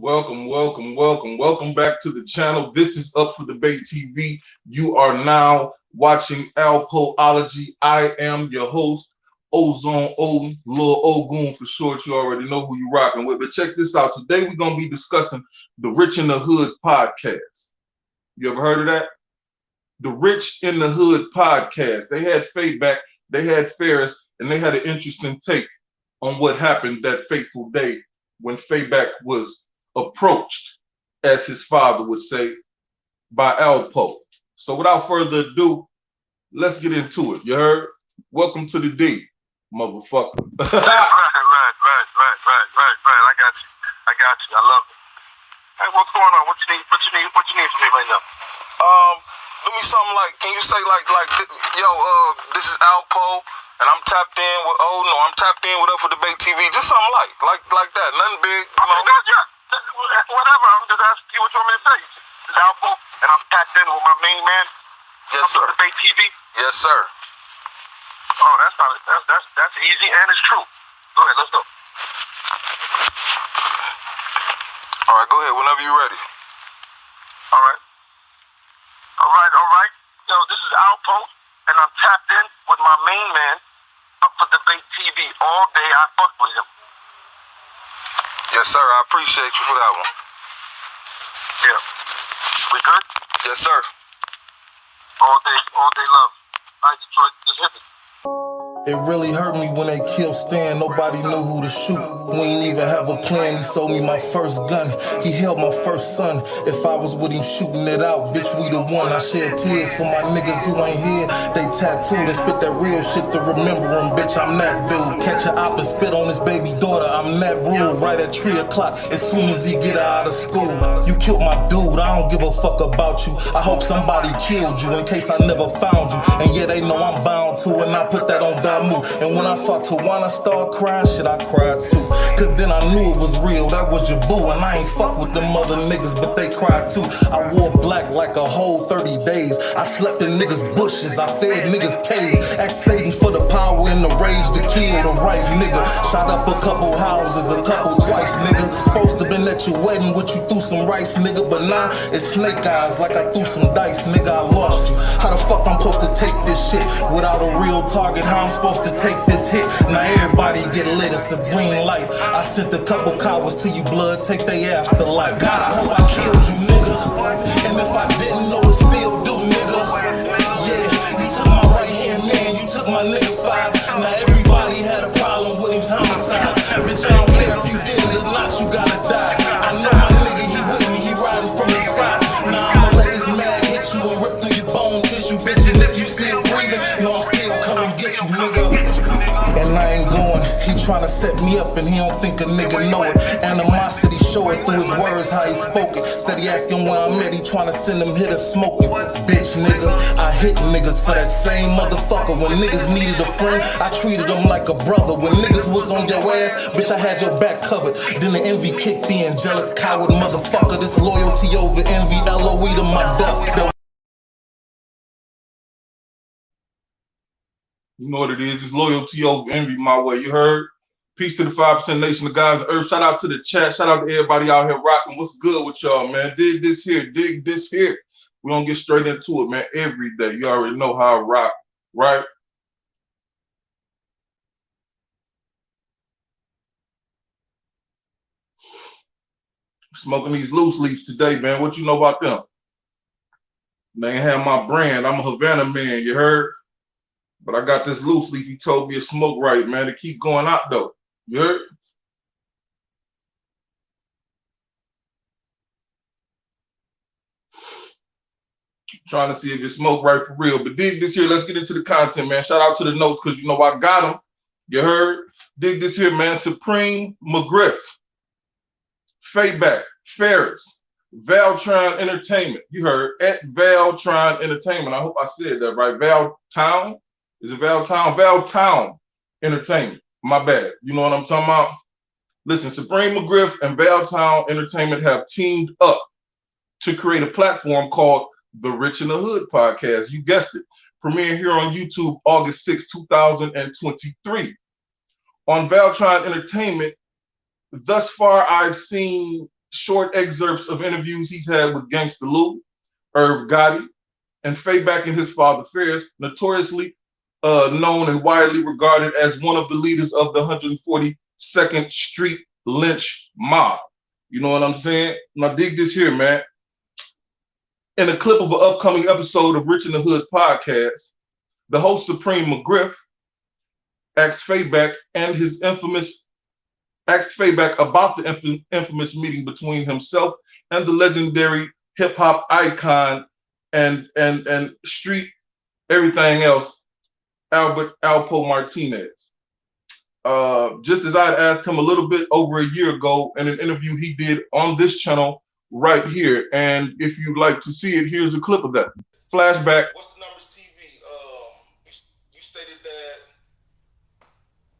Welcome back to the channel. This is Up for Debate TV. You are now watching Alpoology. I am your host, Ozone O, Lil Ogoon for short. You already know who you're rocking with. But check this out. Today we're going to be discussing the Rich in the Hood podcast. You ever heard of that? The Rich in the Hood podcast. They had Faybac, they had Farris, and they had an interesting take on what happened that fateful day when Faybac was approached, as his father would say, by Alpo. So without further ado, let's get into it. You heard? Welcome to the D, motherfucker. Right. I got you. I love it. Hey, what's going on? What you need from me right now? Do me something like, can you say this is Alpo, and I'm tapped in with, I'm tapped in with Up for Debate TV. Just something like that. Nothing big. Whatever. I'm just asking you what you want me to say. This is Alpo, and I'm tapped in with my main man. Yes, sir. Up for Debate TV. Yes, sir. Oh, that's easy and it's true. Go ahead, let's go. All right, go ahead. Whenever you're ready. All right. Yo, this is Alpo, and I'm tapped in with my main man, Up for Debate TV. All day I fuck with him. Yes, sir. I appreciate you for that one. Yeah. We good? Yes, sir. All day love. All right, Detroit, just hit me. It really hurt me when they killed Stan. Nobody knew who to shoot. We ain't even have a plan. He sold me my first gun. He held my first son. If I was with him shooting it out, bitch, we the one. I shed tears for my niggas who ain't here. They tattooed and spit that real shit to remember him. Bitch, I'm that dude. Catch a op and spit on his baby daughter. I'm that rule. Right at 3 o'clock as soon as he get her out of school. You killed my dude. I don't give a fuck about you. I hope somebody killed you in case I never found you. And yeah, they know I'm bound to, and I put that on Damu. And when I saw Tawana start crying, shit, I cried too. Cause then I knew it was real, that was your boo. And I ain't fuck with them other niggas, but they cried too. I wore black like a whole 30 days. I slept in niggas' bushes, I fed niggas' caves. Asked Satan for the power and the rage to kill the right nigga. Shot up a couple houses, a couple twice, nigga. Supposed to been at your wedding with you threw some rice, nigga. But now it's snake eyes like I threw some dice, nigga. I lost you. How the fuck I'm supposed to take this shit without a real target? How I'm supposed to take this hit? Now everybody get lit, it's a green light. I sent a couple cowards to you, blood, take they afterlife. God, I hope I killed you, nigga. And if I didn't know it, still do, nigga. Yeah, you took my right hand man, you took my nigga 5. Now everybody had a problem with him's homicides. Bitch, I don't care if you did it or not, you gotta die. I know my nigga, he with me, he riding from the sky. Now I'ma let this mag hit you and rip through your bone tissue, bitch. And if you still breathing, no, I'm still coming get you, nigga. And I ain't going, he tryna set me up and he don't think a nigga know it. Animosity show it through his words, how he spoke it. Steady asking where I'm at, he tryna send him hitters smoking. Bitch nigga, I hit niggas for that same motherfucker. When niggas needed a friend, I treated them like a brother. When niggas was on your ass, bitch, I had your back covered. Then the envy kicked in, jealous coward motherfucker. This loyalty over envy, LOE to my death. You know what it is. It's loyalty over envy my way. You heard? Peace to the 5% nation of guys of earth. Shout out to the chat. Shout out to everybody out here rocking. What's good with y'all, man? Dig this here. We're going to get straight into it, man, every day. You already know how I rock, right? Smoking these loose leaves today, man. What you know about them? They ain't have my brand. I'm a Havana man, you heard? But I got this loose leaf. He told me to smoke right, man, to keep going out, though. You heard? Trying to see if it smoke right for real. But dig this here. Let's get into the content, man. Shout out to the notes because, you know, I got them. You heard? Dig this here, man. Supreme McGriff. Faybac. Ferris. Valtron Entertainment. You heard? At Valtron Entertainment. I hope I said that right. Valtown. Is it Valtown? Valtown Entertainment. My bad. You know what I'm talking about? Listen, Supreme McGriff and Valtown Entertainment have teamed up to create a platform called the Rich in the Hood podcast. You guessed it. Premiering here on YouTube August 6, 2023. On Valtron Entertainment, thus far I've seen short excerpts of interviews he's had with Gangsta Lou, Irv Gotti, and Faybac and his father Ferris, notoriously known and widely regarded as one of the leaders of the 142nd Street Lynch Mob. You know what I'm saying? Now dig this here, man. In a clip of an upcoming episode of Rich in the Hood podcast, the host Supreme McGriff asked Faybac about the infamous meeting between himself and the legendary hip hop icon and street everything else, Alpo Martinez. Just as I'd asked him a little bit over a year ago in an interview he did on this channel right here. And if you'd like to see it, here's a clip of that. Flashback. What's the numbers TV? You stated that,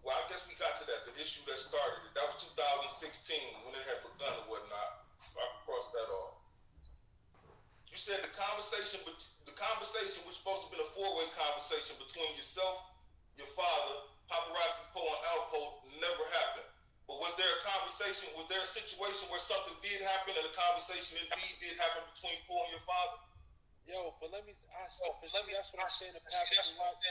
well, I guess we got to that, the issue that started it. That was 2016 when it had begun or whatnot. I can cross that off. You said the conversation was supposed to be a four-way conversation between yourself, your father, Paparazzi Poe, and Alpo never happened. But was there a conversation, was there a situation where something did happen and a conversation indeed did happen between Poe and your father? Yo, but let me ask you, that's what I'm saying to Pat. I never spoke to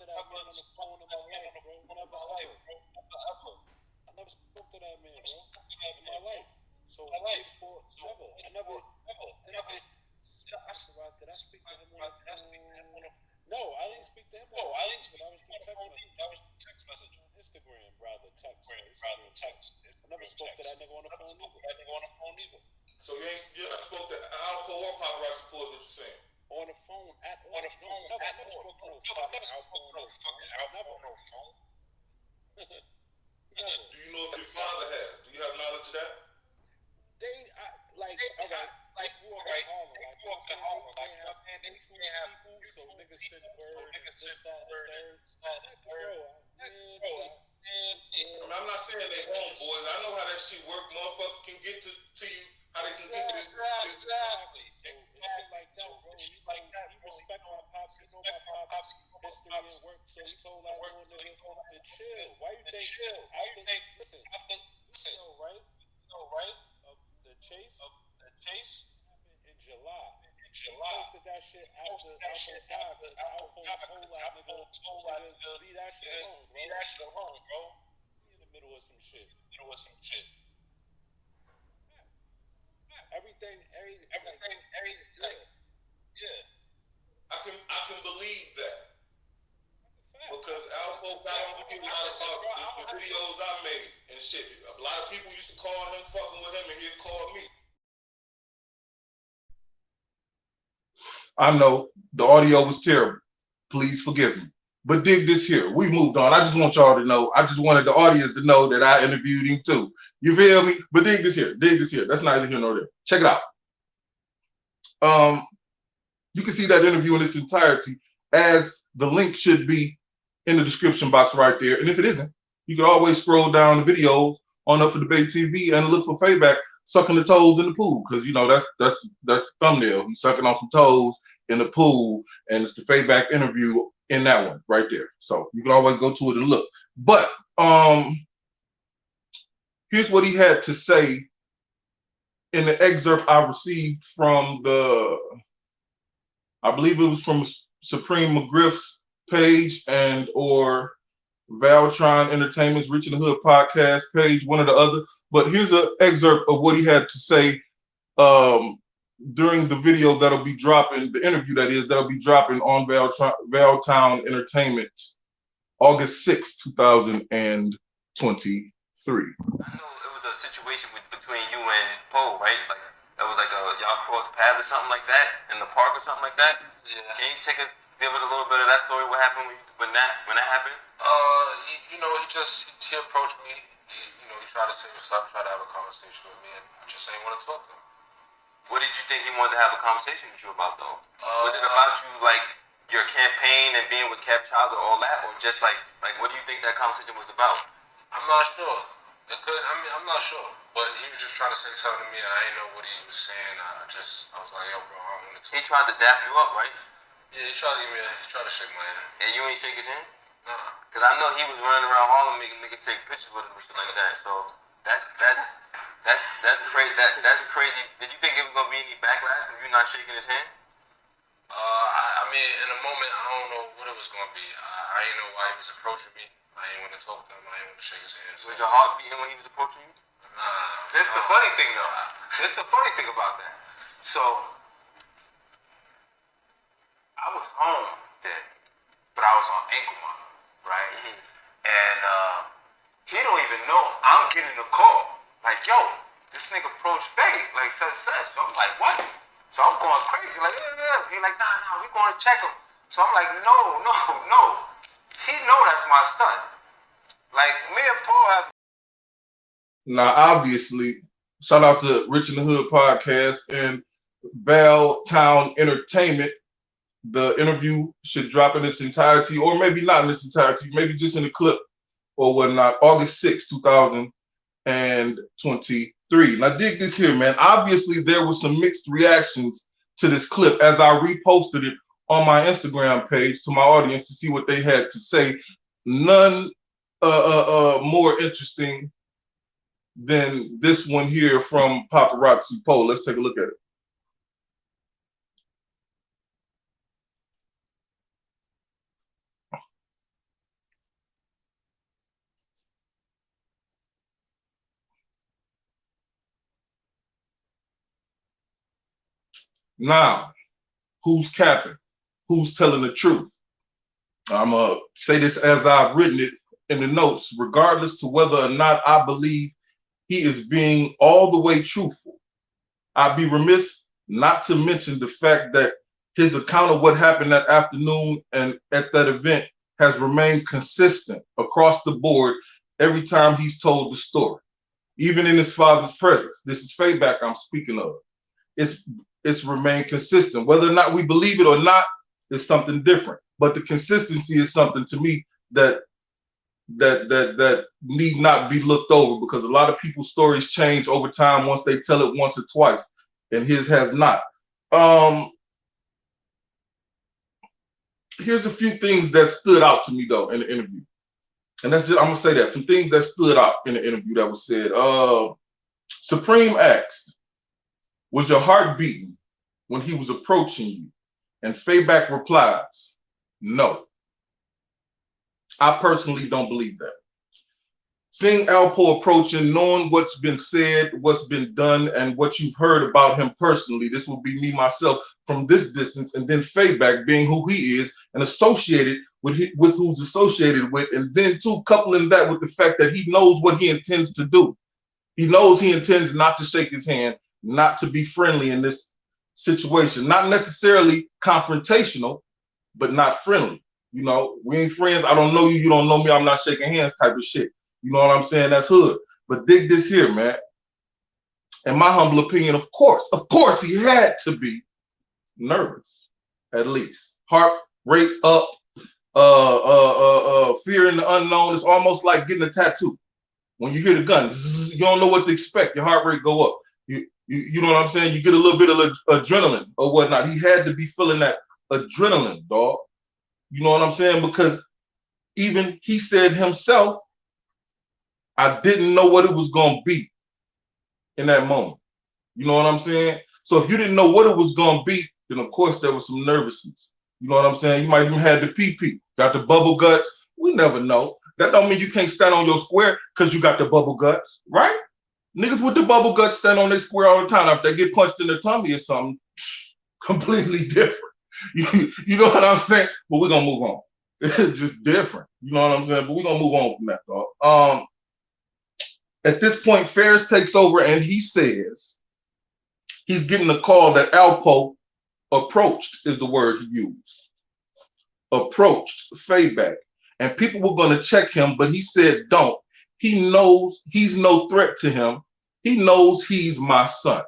that man on the phone in my life, bro. Never. I never spoke to that man, bro, in my life. So, never. Did I speak to him on the phone? No, I didn't speak to him on the phone, but I was text message on Instagram, rather, text. I never spoke to that nigga on the phone either. So you never spoke to Alpo or Paparazzi Poe, is what you're saying? On the phone, at all. I never spoke to no fucking Alpo on no phone. Never. Do you know if your father has? Do you have knowledge of that? They grew up in Harlem. They can't have people, so niggas send word, this, that, and the third. I'm not saying they homeboys. I know how that shit work. Motherfucker can get to you, how they can get to this. Exactly. So it's like that, bro. He respect my pops. He know my pops' history and work. So he told that little nigga to chill. Why you think? Listen. You know, right? The chase happened in July. He posted that shit after Alpo died because Alpo told that nigga leave that shit alone, bro. He in the middle of some shit. Everything. Yeah. I can believe that. Because Alpo got on me a lot about the videos I made and shit. A lot of people used to call him fucking with him and he'd call me. I know the audio was terrible. Please forgive me. But dig this here. We moved on. I just want y'all to know. I just wanted the audience to know that I interviewed him too. You feel me? But dig this here. That's neither here nor there. Check it out. You can see that interview in its entirety, as the link should be in the description box right there. And if it isn't, you can always scroll down the videos on Up for Debate TV and look for Faybac sucking the toes in the pool, because you know that's the thumbnail. He's sucking on some toes in the pool, and it's the Faybac interview in that one right there. So you can always go to it and look. But here's what he had to say in the excerpt I received from I believe it was from Supreme McGriff's page and or Valtron Entertainment's Rich in the Hood podcast page, one or the other. But here's an excerpt of what he had to say during the video that'll be dropping, the interview that'll be dropping on Valtown Entertainment, August 6, 2023. I know it was a situation between you and Poe, right? Like that was like y'all crossed paths or something like that in the park or something like that. Yeah. Can you give us a little bit of that story? What happened when that happened? He approached me. He tried to say what's up, tried to have a conversation with me, and I just ain't want to talk to him. What did you think he wanted to have a conversation with you about, though? Was it about you, like, your campaign and being with Kev Child or all that, or just like what do you think that conversation was about? I'm not sure. I'm not sure. But he was just trying to say something to me, and I didn't know what he was saying. I was like, yo, bro, I don't want to talk. He tried to dap you up, right? Yeah, he tried to shake my hand. And you ain't shake his hand? Nah. Because I know he was running around Harlem making niggas take pictures with him and shit like that. So that's That's crazy. That's crazy. Did you think it was gonna be any backlash from you not shaking his hand? I mean, in a moment, I don't know what it was gonna be. I didn't know why he was approaching me. I didn't want to talk to him. I didn't want to shake his hand. Was your heart beating when he was approaching you? Nah. That's the funny thing, though. That's the funny thing about that. So, I was home then, but I was on ankle monitor, right? Mm-hmm. And he don't even know I'm getting a call. Like, yo, this nigga approached Faye, like such. So I'm like, what? So I'm going crazy, like, yeah. He like, nah, we going to check him. So I'm like, no. He know that's my son. Like, me and Paul have. Now, obviously, shout out to Rich in the Hood podcast and Bell Town Entertainment. The interview should drop in its entirety, or maybe not in its entirety, maybe just in a clip or whatnot, August 6, 2023. Now, dig this here, man. Obviously, there were some mixed reactions to this clip as I reposted it on my Instagram page to my audience to see what they had to say. None more interesting than this one here from Paparazzi Poll. Let's take a look at it. Now, who's capping? Who's telling the truth? I'm going to say this as I've written it in the notes, regardless to whether or not I believe he is being all the way truthful. I'd be remiss not to mention the fact that his account of what happened that afternoon and at that event has remained consistent across the board every time he's told the story, even in his father's presence. This is Faybac I'm speaking of. It's remained consistent. Whether or not we believe it or not is something different. But the consistency is something to me that need not be looked over, because a lot of people's stories change over time once they tell it once or twice, and his has not. Here's a few things that stood out to me though in the interview, and that's just, I'm gonna say that some things that stood out in the interview that was said. Supreme asked, "Was your heart beating when he was approaching you?" And Faybac replies, "No." I personally don't believe that. Seeing Alpo approaching, knowing what's been said, what's been done, and what you've heard about him personally, this will be me, myself, from this distance, and then Faybac being who he is and associated with who's associated with, and then too, coupling that with the fact that he knows what he intends to do. He knows he intends not to shake his hand, not to be friendly in this situation, not necessarily confrontational, but not friendly. You know, we ain't friends. I don't know you. You don't know me. I'm not shaking hands type of shit. You know what I'm saying? That's hood. But dig this here, man. In my humble opinion, of course, he had to be nervous, at least. Heart rate up, fear in the unknown. It's almost like getting a tattoo. When you hear the gun, you don't know what to expect. Your heart rate go up. You know what I'm saying? You get a little bit of adrenaline or whatnot. He had to be feeling that adrenaline, dog. You know what I'm saying? Because even he said himself, I didn't know what it was going to be in that moment. You know what I'm saying? So if you didn't know what it was going to be, then of course there was some nervousness. You know what I'm saying? You might even have the pee-pee, got the bubble guts. We never know. That don't mean you can't stand on your square because you got the bubble guts, right? Niggas with the bubble guts stand on their square all the time. If they get punched in the tummy or something, completely different. You know what I'm saying? But we're gonna move on. It's just different. You know what I'm saying? But we're gonna move on from that, dog. At this point, Ferris takes over and he says he's getting a call that Alpo approached, is the word he used. Approached Faybac. And people were gonna check him, but he said don't. He knows he's no threat to him. He knows he's my son.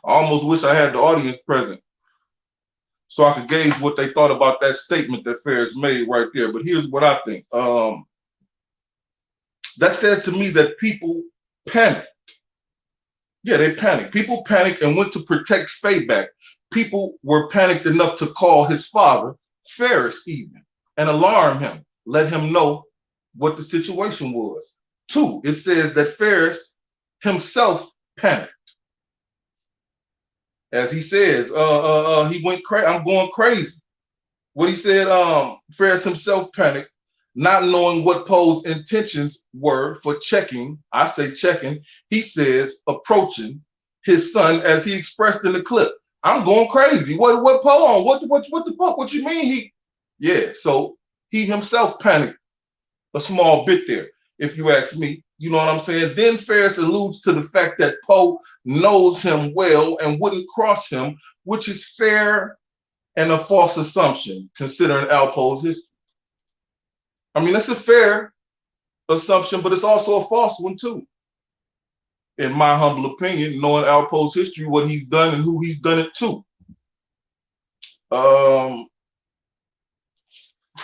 I almost wish I had the audience present so I could gauge what they thought about that statement that Ferris made right there. But here's what I think. That says to me that people panicked. Yeah, they panicked. People panicked and went to protect Faybac. People were panicked enough to call his father, Farris, even, and alarm him, let him know what the situation was. 2, it says that Farris himself panicked. As he says, he went crazy. I'm going crazy. What he said, Farris himself panicked, not knowing what Poe's intentions were for checking. I say checking. He says approaching his son, as he expressed in the clip. I'm going crazy. What Poe on? What the fuck? What you mean Yeah. So he himself panicked a small bit there, if you ask me. You know what I'm saying? Then Farris alludes to the fact that Poe knows him well and wouldn't cross him, which is fair and a false assumption, considering Alpo's history. I mean, that's a fair assumption, but it's also a false one too. In my humble opinion, knowing Alpo's history, what he's done and who he's done it to.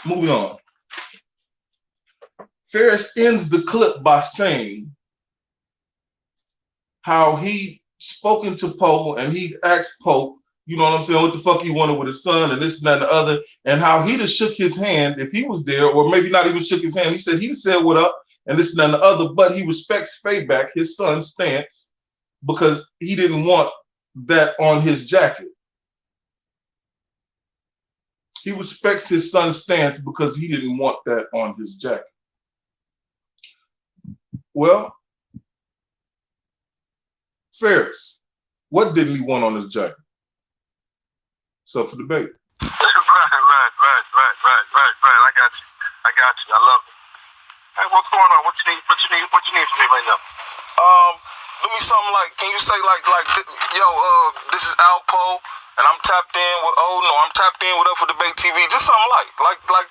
Moving on. Farris ends the clip by saying how he spoken to Poe and he asked Poe, you know what I'm saying, what the fuck he wanted with his son and this and that and the other, and how he'd have shook his hand if he was there, or maybe not even shook his hand. He said he'd have said what up and this and that and the other, but he respects Faybac, his son's stance, because he didn't want that on his jacket. He respects his son's stance because he didn't want that on his jacket. Well, Ferris, what didn't he want on his jacket? It's up for debate. Right. I got you. I love it. Hey, what's going on? What you need from me right now? Do me something like, can you say like, yo, this is Alpo, and I'm tapped in with, I'm tapped in with Up for Debate TV. Just something like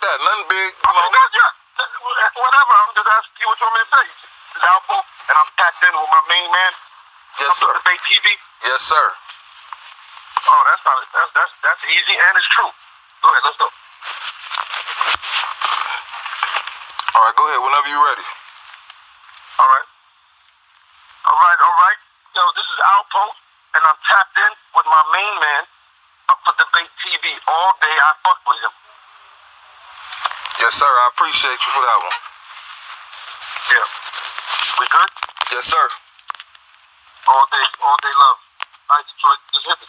that. Nothing big. Whatever. I'm just asking you what you want me to say. This is Alpo, and I'm tapped in with my main man. Yes, sir. Up for Debate TV. Yes, sir. Oh, that's easy and it's true. Go ahead, let's go. All right, go ahead whenever you're ready. All right. Yo, this is Alpo, and I'm tapped in with my main man, Up for Debate TV. All day I fuck with him. Yes, sir. I appreciate you for that one. Yeah. We good? Yes, sir. All day love. All right, Detroit, just hit me.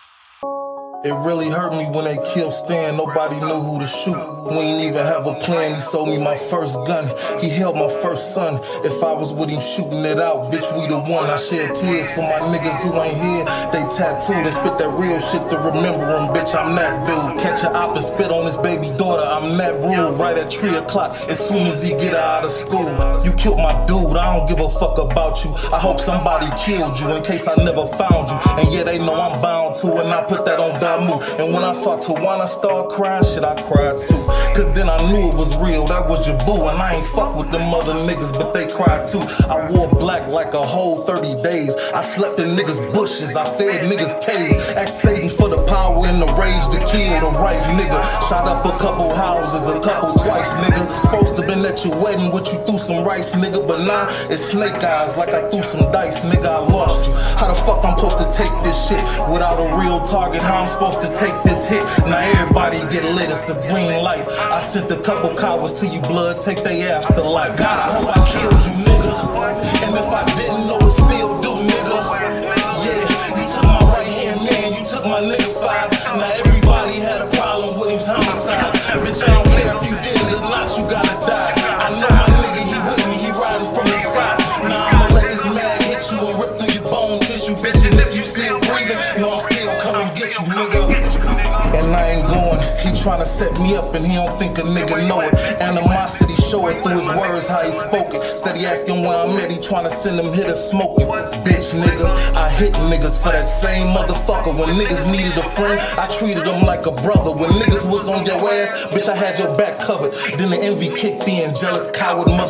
It really hurt me when they killed Stan. Nobody knew who to shoot. We ain't even have a plan. He sold me my first gun. He held my first son. If I was with him shooting it out, bitch, we the one. I shed tears for my niggas who ain't here. They tattooed and spit that real shit to remember him. Bitch, I'm that dude. Catch a op and spit on his baby daughter. I'm that rule. Right at 3 o'clock as soon as he get out of school. You killed my dude. I don't give a fuck about you. I hope somebody killed you in case I never found you. And yeah, they know I'm bound to, and I put that on move. And when I saw Tawana start crying, shit, I cried too. Cause then I knew it was real, that was your boo. And I ain't fuck with them other niggas, but they cried too. I wore black like a whole 30 days. I slept in niggas' bushes, I fed niggas' caves. Asked Satan for the power and the rage to kill the right nigga. Shot up a couple houses, a couple twice, nigga. Supposed to been at your wedding with you threw some rice, nigga. But now it's snake eyes like I threw some dice, nigga. I lost you. How the fuck I'm supposed to take this shit without a real target? How I'm supposed to take this hit? Now everybody get lit, it's a green light. I sent a couple cowards to you, blood, take they afterlife. God, I hope I killed you, nigga. And if I didn't know it, still do, nigga. Yeah, you took my right hand man, you took my nigga 5. Now everybody had a problem with his homicides. Bitch, I don't care if you did it or not, you gotta die. I know my nigga, he with me, he riding from the sky. Now I'ma let this mag hit you and rip through your bone tissue, bitch. And if you still breathing, no, I'm still coming get you, nigga. And I ain't going, he tryna set me up and he don't think a nigga know it. Animosity show it through his words, how he spoke it. Steady asking where I'm at, he tryna send them hitters smoking. Bitch nigga, I hit niggas for that same motherfucker. When niggas needed a friend, I treated them like a brother. When niggas was on your ass, bitch, I had your back covered. Then the envy kicked in, jealous coward mother.